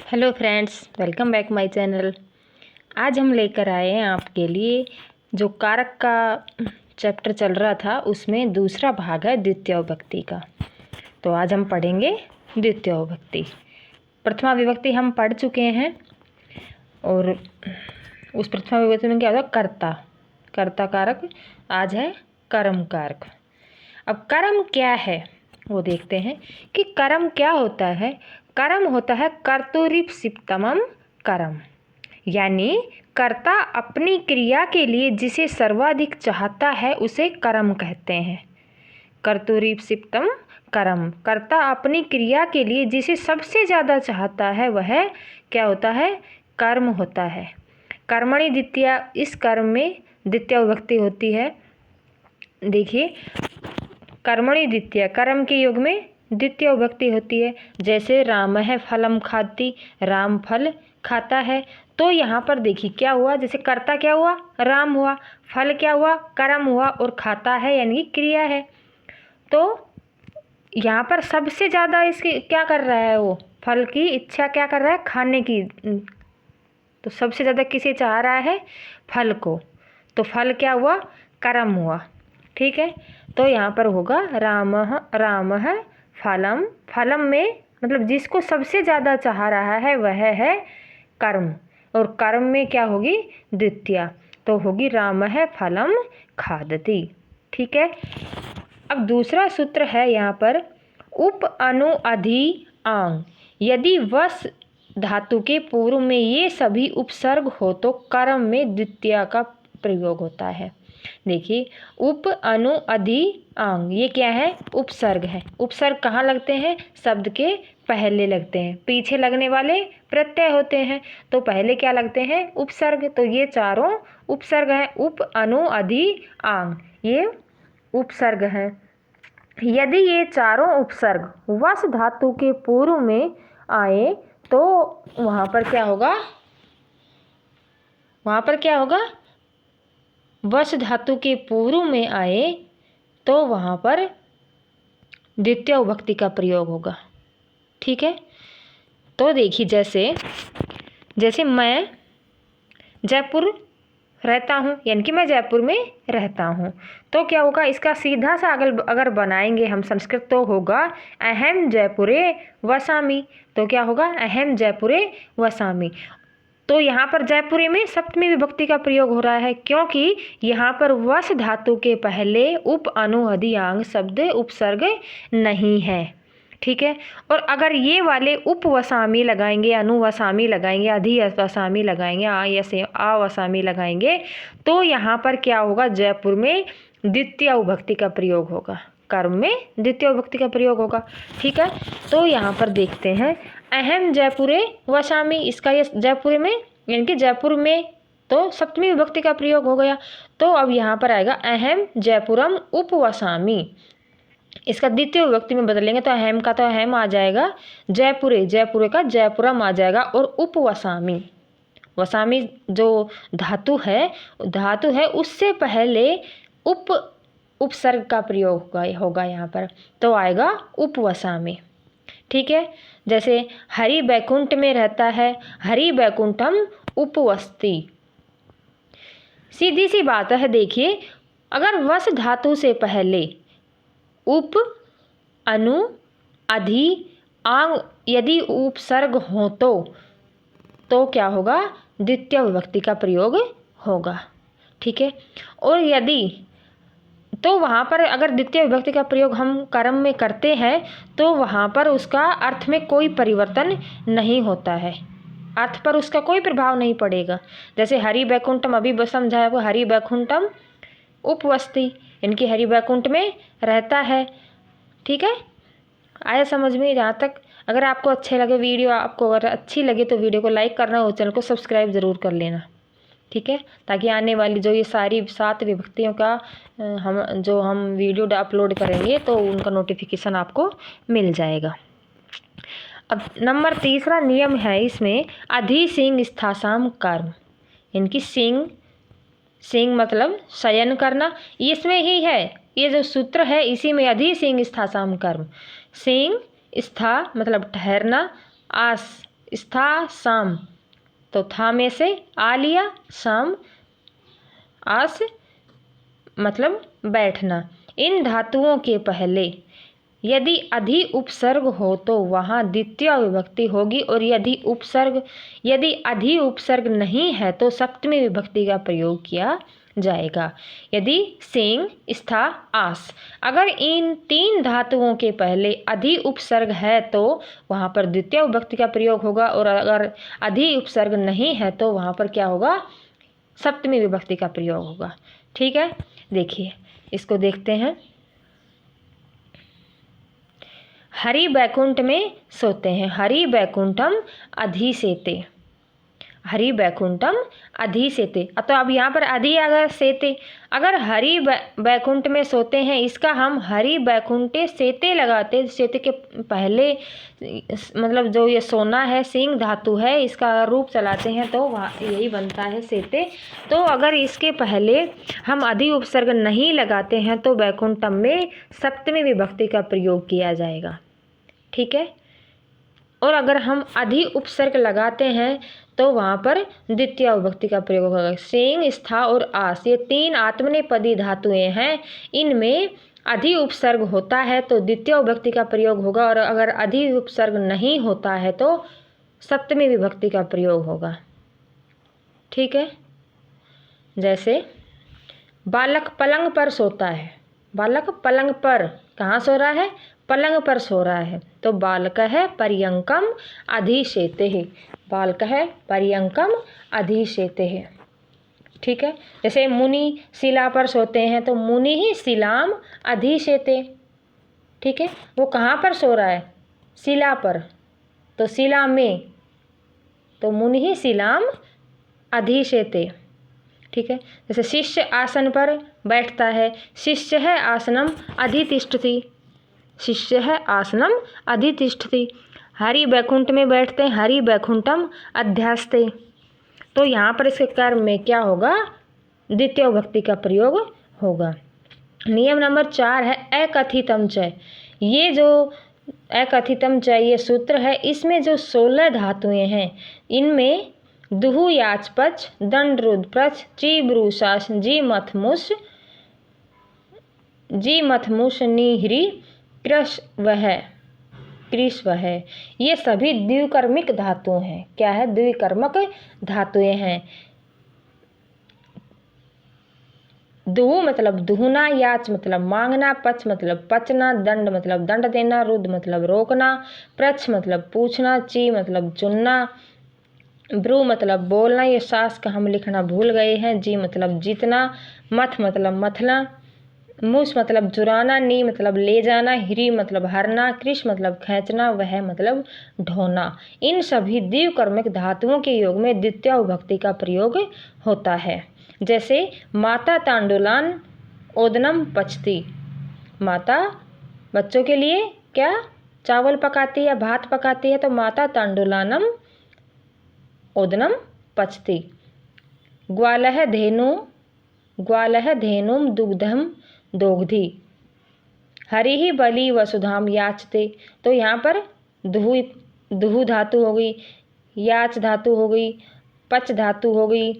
Hello friends, welcome back my channel. आज हम लेकर आए हैं आपके लिए जो कारक का चैप्टर चल रहा था उसमें दूसरा भाग है द्वितीय विभक्ति का। तो आज हम पढ़ेंगे द्वितीय विभक्ति। प्रथमा विभक्ति हम पढ़ चुके हैं और उस प्रथमा विभक्ति में क्या होता है? कर्ता, कर्ता कारक। आज है कर्म कारक। अब कर्म क्या है वो देखते हैं कि कर्म क्या होता है। कर्म होता है कर्तुरीप्सितमम कर्म, यानी कर्ता अपनी क्रिया के लिए जिसे सर्वाधिक चाहता है उसे कर्म कहते हैं। कर्तुरीप्सितम कर्म, कर्ता अपनी क्रिया के लिए जिसे सबसे ज़्यादा चाहता है वह क्या होता है? कर्म होता है। कर्मणि द्वितीया, इस कर्म में द्वितीय विभक्ति होती है। देखिए, कर्मणि द्वितीय, कर्म के युग में द्वितीय विभक्ति होती है। जैसे राम है फलम खाती, राम फल खाता है। तो यहाँ पर देखिए क्या हुआ, जैसे कर्ता क्या हुआ? राम हुआ, फल क्या हुआ? कर्म हुआ, और खाता है यानी क्रिया है। तो यहाँ पर सबसे ज़्यादा इसकी क्या कर रहा है? वो फल की इच्छा क्या कर रहा है? खाने की। तो सबसे ज़्यादा किसे चाह रहा है? फल को। तो फल क्या हुआ? कर्म हुआ। ठीक है, तो यहाँ पर होगा राम फलम। फलम में मतलब जिसको सबसे ज़्यादा चाह रहा है वह है कर्म, और कर्म में क्या होगी? द्वितीया, तो होगी राम है फलम खादति। ठीक है, अब दूसरा सूत्र है यहाँ पर उप अनु अधि आंग। यदि वस धातु के पूर्व में ये सभी उपसर्ग हो तो कर्म में द्वितीया का प्रयोग होता है। देखिए, उप अनु अधि आंग, ये क्या है? उपसर्ग है। उपसर्ग कहाँ लगते हैं? शब्द के पहले लगते हैं। पीछे लगने वाले प्रत्यय होते हैं। तो पहले क्या लगते हैं? उपसर्ग। तो ये चारों उपसर्ग हैं। उप अनु अधि आंग, ये उपसर्ग हैं। यदि ये चारों उपसर्ग वस धातु के पूर्व में आए तो वहाँ पर क्या होगा? वहाँ पर क्या होगा? वस धातु के पूर्व में आए तो वहाँ पर द्वितीय विभक्ति का प्रयोग होगा। ठीक है, तो देखिए जैसे मैं जयपुर रहता हूँ, यानी कि मैं जयपुर में रहता हूँ, तो क्या होगा? इसका सीधा सा अगर बनाएंगे हम संस्कृत तो होगा अहम जयपुरे वसामि। तो क्या होगा? अहम जयपुरे वसामि। तो यहाँ पर जयपुरे में सप्तमी विभक्ति का प्रयोग हो रहा है, क्योंकि यहाँ पर वस धातु के पहले उप अनु अधि आंग शब्द उपसर्ग नहीं है। ठीक है, और अगर ये वाले उपवसामी लगाएंगे, अनुवसामी लगाएंगे, अधिवसामी लगाएंगे, आवसामी लगाएंगे तो यहाँ पर क्या होगा? जयपुर में द्वितीय विभक्ति का प्रयोग होगा। कर्म में द्वितीय विभक्ति का प्रयोग होगा। ठीक है, तो यहाँ पर देखते हैं अहम जयपुरे वसामी, इसका ये जयपुर में यानी कि जयपुर में, तो सप्तमी विभक्ति का प्रयोग हो गया। तो अब यहाँ पर आएगा अहम जयपुरम उपवसामी। इसका द्वितीय विभक्ति में बदलेंगे तो अहम का तो अहम आ जाएगा, जयपुरे का जयपुरम आ जाएगा, और उपवसामी, वसामी जो धातु है उससे पहले उपसर्ग का प्रयोग होगा यहाँ पर, तो आएगा उपवसामी। ठीक है, जैसे हरि बैकुंठ में रहता है, हरि बैकुंठम उपवसति। सीधी सी बात है। देखिए, अगर वस धातु से पहले उप अनु अधि आंग यदि उपसर्ग हो तो क्या होगा? द्वितीय विभक्ति का प्रयोग होगा। ठीक है, और यदि तो वहाँ पर अगर द्वितीय विभक्ति का प्रयोग हम कर्म में करते हैं तो वहाँ पर उसका अर्थ में कोई परिवर्तन नहीं होता है, अर्थ पर उसका कोई प्रभाव नहीं पड़ेगा। जैसे हरि बैकुंठम, अभी बस समझाया आपको, हरि बैकुंठम उपवसति, इनकी हरि बैकुंठ में रहता है। ठीक है, आया समझ में? जहाँ तक अगर आपको अच्छे लगे वीडियो, आपको अगर अच्छी लगे तो वीडियो को लाइक करना और चैनल को सब्सक्राइब ज़रूर कर लेना। ठीक है, ताकि आने वाली जो ये सारी 7 विभक्तियों का हम वीडियो अपलोड करेंगे तो उनका नोटिफिकेशन आपको मिल जाएगा। अब नंबर 3 नियम है इसमें अधि सिंह स्थासाम कर्म, इनकी सिंह मतलब शयन करना, इसमें ही है ये जो सूत्र है, इसी में अधि सिंह स्थासाम कर्म। सिंह स्था मतलब ठहरना, आस स्था शाम, तो था में से आ लिया, शाम आस मतलब बैठना। इन धातुओं के पहले यदि अधि उपसर्ग हो तो वहाँ द्वितीय विभक्ति होगी, और यदि अधि उपसर्ग नहीं है तो सप्तमी विभक्ति का प्रयोग किया जाएगा। यदि सिंह, स्था, आस, अगर इन 3 धातुओं के पहले अधि उपसर्ग है तो वहाँ पर द्वितीय विभक्ति का प्रयोग होगा, और अगर अधि उपसर्ग नहीं है तो वहाँ पर क्या होगा, सप्तमी विभक्ति का प्रयोग होगा। ठीक है, देखिए इसको देखते हैं। हरि बैकुंठ में सोते हैं, हरि बैकुंठम अधिसेते, हरि बैकुंठम अधिसेते। तो अब यहाँ पर अधि अगर सेते, अगर हरि बैकुंठ में सोते हैं, इसका हम हरि बैकुंठे सेते लगाते, सेते के पहले मतलब जो ये सोना है सिंह धातु है, इसका रूप चलाते हैं तो वहाँ यही बनता है सेते। तो अगर इसके पहले हम अधि उपसर्ग नहीं लगाते हैं तो बैकुंठम में सप्तमी विभक्ति का प्रयोग किया जाएगा। ठीक है, और अगर हम अधि उपसर्ग लगाते हैं तो वहाँ पर द्वितीय विभक्ति का प्रयोग होगा। सिंह, स्था और आस, ये 3 आत्मनेपदी धातुएं हैं, इनमें अधि उपसर्ग होता है तो द्वितीय विभक्ति का प्रयोग होगा, और अगर अधि उपसर्ग नहीं होता है तो सप्तमी विभक्ति का प्रयोग होगा। ठीक है, जैसे बालक पलंग पर सोता है, बालक पलंग पर कहाँ सो रहा है, पलंग पर सो रहा है, तो बालक है पर्यंकम अधिशेते है, बालक है पर्यंकम अधिशेते है। ठीक है, जैसे मुनि शिला पर सोते हैं तो मुनि ही शिलाम अधिशेते। ठीक है, वो कहाँ पर सो रहा है, शिला पर, तो शिला में, तो मुनि ही शिलाम अधिशेते। ठीक है, जैसे शिष्य आसन पर बैठता है, शिष्य है आसनम अधितिष्ठति, शिष्य है आसनम अधितिष्ठति। हरि बैकुंठ में बैठते हैं, हरि बैकुंठम अध्यास्ते, तो यहाँ पर इसके कर्म में क्या होगा, द्वितीय विभक्ति का प्रयोग होगा। नियम नंबर 4 है अकथितम च, ये जो अकथितम च ये सूत्र है, इसमें जो 16 धातुएं हैं, इनमें दुहु याचपच, दंड रुद्रप्रच, ची ब्रूशास, जी मथमुष निहरी कृष वह, ये सभी द्विकर्मिक धातु हैं। क्या है, द्विकर्मक धातुएं हैं। दुहु मतलब दुहना, याच मतलब मांगना, पच मतलब पचना, दंड मतलब दंड देना, रुद्र मतलब रोकना, प्रच मतलब पूछना, ची मतलब चुनना, ब्रू मतलब बोलना, ये सास का हम लिखना भूल गए हैं, जी मतलब जीतना, मथ मतलब मथना, मुस मतलब चुराना, नी मतलब ले जाना, हिरी मतलब हरना, कृष मतलब खींचना, वह मतलब ढोना। इन सभी द्विकर्मक धातुओं के योग में द्वितीय विभक्ति का प्रयोग होता है। जैसे माता तांडुलान ओदनम पचती, माता बच्चों के लिए क्या चावल पकाती है, भात पकाती है, तो माता तांडुलानम ओदनम पचती। ग्वालह धेनुम दुग्धम दोग्धी, हरि ही बलि वसुधाम याचते, तो यहाँ पर दुहु धातु हो गई, याच धातु हो गई, पच धातु हो गई,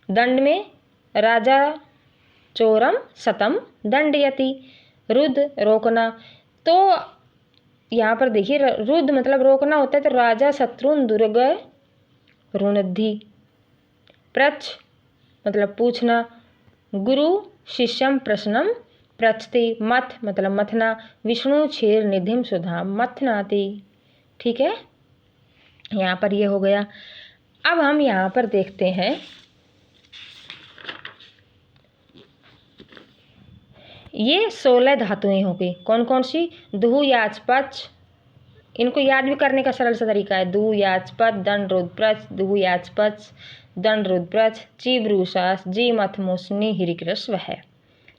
दंड में राजा चोरम सतम दंडयति, रुद्र रोकना, तो यहाँ पर देखिए रुद्र मतलब रोकना होता है, तो राजा शत्रुन दुर्ग रुणद्धि, प्रच मतलब पूछना, गुरु शिष्यम प्रश्नम प्रचते, मथ मतलब मथना, विष्णु क्षीर निधिम सुधा मथनाति। ठीक है, यहाँ पर ये हो गया। अब हम यहाँ पर देखते हैं, ये 16 धातुएं हो गई, कौन कौन सी, दुहु याच पच, इनको याद भी करने का सरल सा तरीका है, दुहु याच पच दंड रुद्रप्रच, दुहु याच पच दंड रुद्रप्रच, ची ब्रूशास, जी मथ मुसनी हिरिकृष वह।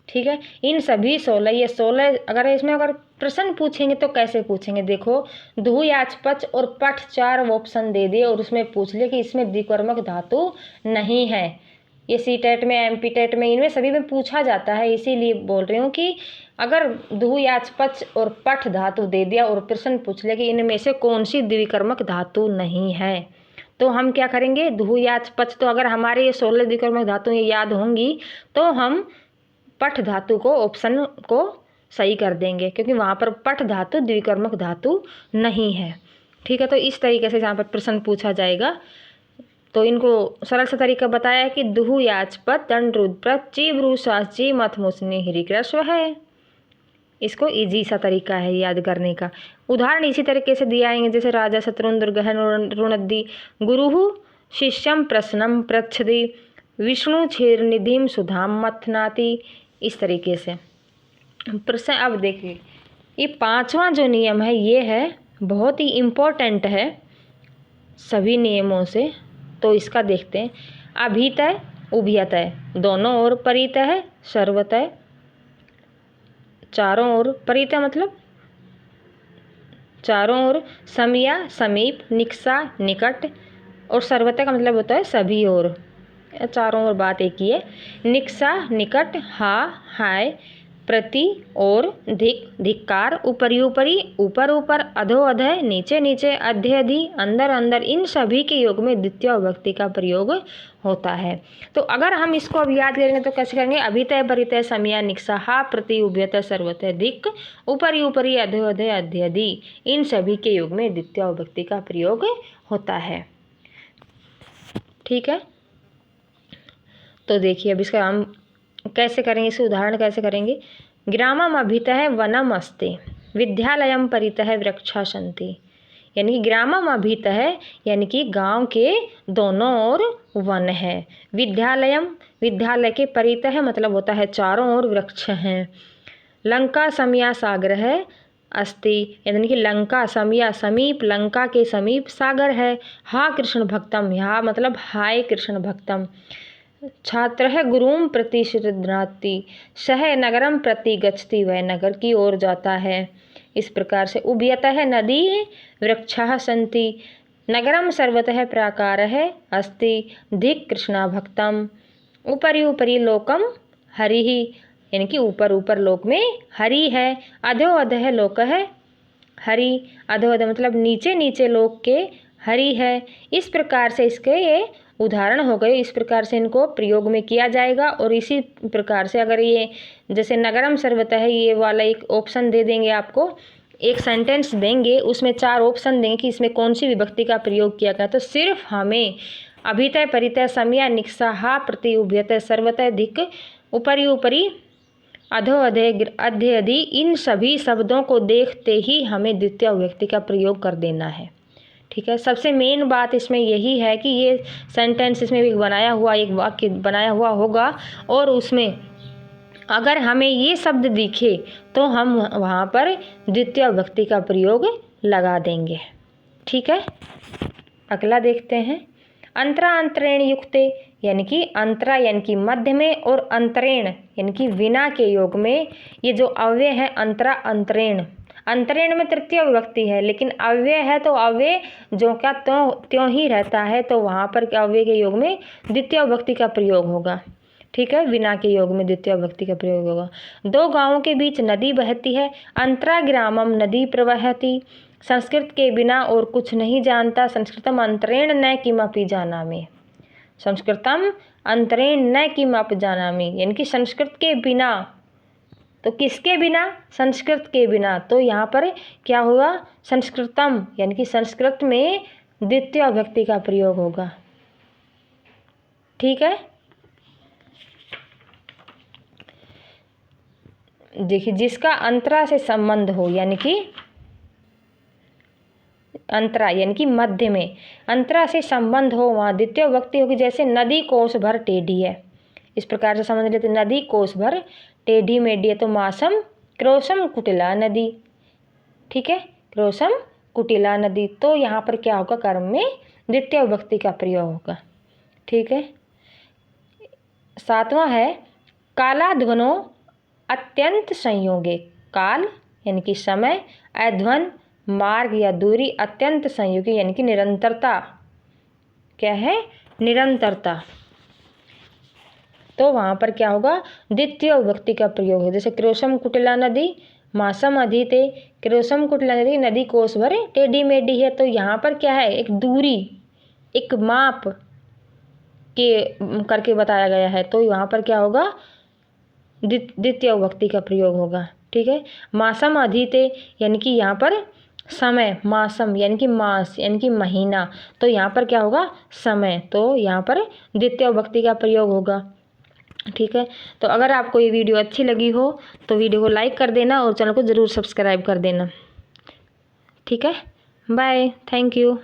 ठीक है, इन सभी 16, ये 16 अगर इसमें अगर प्रश्न पूछेंगे तो कैसे पूछेंगे, देखो दुहु याच पच और पठ 4 ऑप्शन दे दिए और उसमें पूछ ले कि इसमें द्विकर्मक धातु नहीं है। ये सी टेट में, MP टेट में, इनमें सभी में पूछा जाता है, इसीलिए बोल रही हूँ कि अगर द्वियाचपच और पठ धातु दे दिया और प्रश्न पूछ ले कि इनमें से कौन सी द्विकर्मक धातु नहीं है, तो हम क्या करेंगे, द्वियाचपच। तो अगर हमारे ये 16 द्विकर्मक धातु ये याद होंगी तो हम पठ धातु को ऑप्शन को सही कर देंगे, क्योंकि वहाँ पर पठ धातु द्विकर्मक धातु नहीं है। ठीक है, तो इस तरीके से यहाँ पर प्रश्न पूछा जाएगा। तो इनको सरल सा तरीका बताया कि दुहु याचपत दंड रुद्रप्रत ची ब्रू ची मथ मुसनी हिरिक्रस्व है। इसको इजी सा तरीका है याद करने का। उदाहरण इसी तरीके से दिया आएंगे, जैसे राजा शत्रुन दुर्गहन रुणद्दी गुरुहु शिष्यम प्रश्नम प्रच्छति विष्णु क्षीरनिधिम सुधाम मथनाति। इस तरीके से प्रश्न। अब देखिए ये 5वां जो नियम है ये है बहुत ही इम्पोर्टेंट है सभी नियमों से। तो इसका देखते हैं। अभितय उभयतय दोनों ओर परितय सर्वतय, चारों ओर परितय मतलब चारों ओर, समया समीप, निक्सा निकट, और सर्वतय का मतलब होता है सभी ओर, चारों ओर बात एक ही है। निक्सा निकट, हा हाय, प्रति और, धिक धिक्कार, ऊपरी ऊपरी ऊपर ऊपर, अधो अधय नीचे नीचे, अध्य अधि अंदर अंदर, इन सभी के योग में द्वितीय विभक्ति का प्रयोग होता है। तो अगर हम इसको अब याद करेंगे तो कैसे करेंगे, अभितय परितय समया निक्सा हा प्रति उभयतय सर्वतय धिक ऊपरी ऊपरी अधो अधय अध्य अधि, इन सभी के योग में द्वितीय विभक्ति का प्रयोग होता है। ठीक है, तो देखिए अब इसका हम कैसे करेंगे, इसके उदाहरण कैसे करेंगे। ग्रामम अभितः वनम अस्ति विद्यालयम परितः वृक्षा सन्ति, यानी कि ग्रामम अभितः यानी कि गांव के दोनों ओर वन है। विद्यालयम विद्यालय के परितः मतलब होता है चारों ओर वृक्ष हैं। लंका समया सागर है अस्ति, यानी कि लंका समया समीप, लंका के समीप सागर है। हा कृष्ण भक्तम, यहाँ मतलब हाय कृष्ण भक्तम। छात्रः गुरुं प्रति शिरध्नाति, सह नगरम प्रति गच्छति, वह नगर की ओर जाता है। इस प्रकार से उभयतः नदी वृक्षाः सन्ति, नगरम सर्वतः प्राकारः अस्ति, धिक् कृष्णा भक्तम, ऊपरी ऊपरी लोकम हरिः, यानी कि ऊपर ऊपर लोक में हरि है। अधो अधः लोकः हरि, अधो अधः मतलब नीचे नीचे लोक के हरि है। इस प्रकार से इसके ये उदाहरण हो गए। इस प्रकार से इनको प्रयोग में किया जाएगा। और इसी प्रकार से अगर ये जैसे नगरम सर्वतः है ये वाला एक ऑप्शन दे देंगे, आपको एक सेंटेंस देंगे उसमें 4 ऑप्शन देंगे कि इसमें कौन सी विभक्ति का प्रयोग किया गया, तो सिर्फ हमें अभितय परितय समया निक्सा हा प्रति उभयतय सर्वतय धिक ऊपरी ऊपरी अधो अधे अध्य अधि, इन सभी शब्दों को देखते ही हमें द्वितीय विभक्ति का प्रयोग कर देना है। ठीक है, सबसे मेन बात इसमें यही है कि ये सेंटेंस इसमें भी बनाया हुआ एक वाक्य बनाया हुआ होगा और उसमें अगर हमें ये शब्द दिखे तो हम वहाँ पर द्वितीय विभक्ति का प्रयोग लगा देंगे। ठीक है, अगला देखते हैं। अंतरा अंतरेण युक्ते, यानी कि अंतरा यानी कि मध्य में, और अंतरेण यानी कि विना के योग में ये जो अव्यय है अंतरा अंतरेण, अंतरेण में तृतीय विभक्ति है लेकिन अव्यय है तो अव्यय जो क्या त्यों ही रहता है, तो वहाँ पर अव्यय के योग में द्वितीय विभक्ति का प्रयोग होगा। ठीक है, विना के योग में द्वितीय विभक्ति का प्रयोग होगा। 2 गांवों के बीच नदी बहती है, अंतरा ग्रामम नदी प्रवहति, संस्कृत के बिना और कुछ नहीं जानता, संस्कृतम अंतरेण न किमपि जानामि, संस्कृतम अंतरेण न किमपि जानामि, यानी कि संस्कृत के बिना, तो किसके बिना, संस्कृत के बिना। तो यहाँ पर क्या हुआ, संस्कृतम यानी कि संस्कृत में द्वितीय विभक्ति का प्रयोग होगा। ठीक है, देखिए जिसका अंतरा से संबंध हो, यानी कि अंतरा यानी कि मध्य में अंतरा से संबंध हो वहाँ द्वितीय विभक्ति होगी। जैसे नदी कोस भर टेढ़ी है, इस प्रकार से समझ लेते, नदी कोस भर टेढ़ी मेढ़ी है, तो मासम क्रोशम कुटिला नदी। ठीक है, क्रोशम कुटिला नदी, तो यहाँ पर क्या होगा, कर्म में द्वितीय विभक्ति का प्रयोग होगा। ठीक है, 7वां है कालाध्वनो अत्यंत संयोगे, काल यानी कि समय, अध्वन मार्ग या दूरी, अत्यंत संयोगी यानी कि निरंतरता, क्या है, निरंतरता। तो वहाँ पर क्या होगा, द्वितीय विभक्ति का प्रयोग है। जैसे क्रोशम कुटिला नदी मासम अधीते, क्रोशम कुटिला नदी नदी कोस भर टेढ़ी मेढ़ी है। तो यहाँ पर क्या है, एक दूरी, एक माप के करके बताया गया है। तो यहाँ पर क्या होगा, द्वितीय विभक्ति का प्रयोग होगा। ठीक है। मासम अधीते यानी कि यहाँ पर समय, मासम यानी कि मास यानी कि महीना, तो यहाँ पर क्या होगा, समय। तो यहाँ पर द्वितीय विभक्ति का प्रयोग होगा। ठीक है। तो अगर आपको ये वीडियो अच्छी लगी हो तो वीडियो को लाइक कर देना और चैनल को ज़रूर सब्सक्राइब कर देना। ठीक है। Bye, thank you.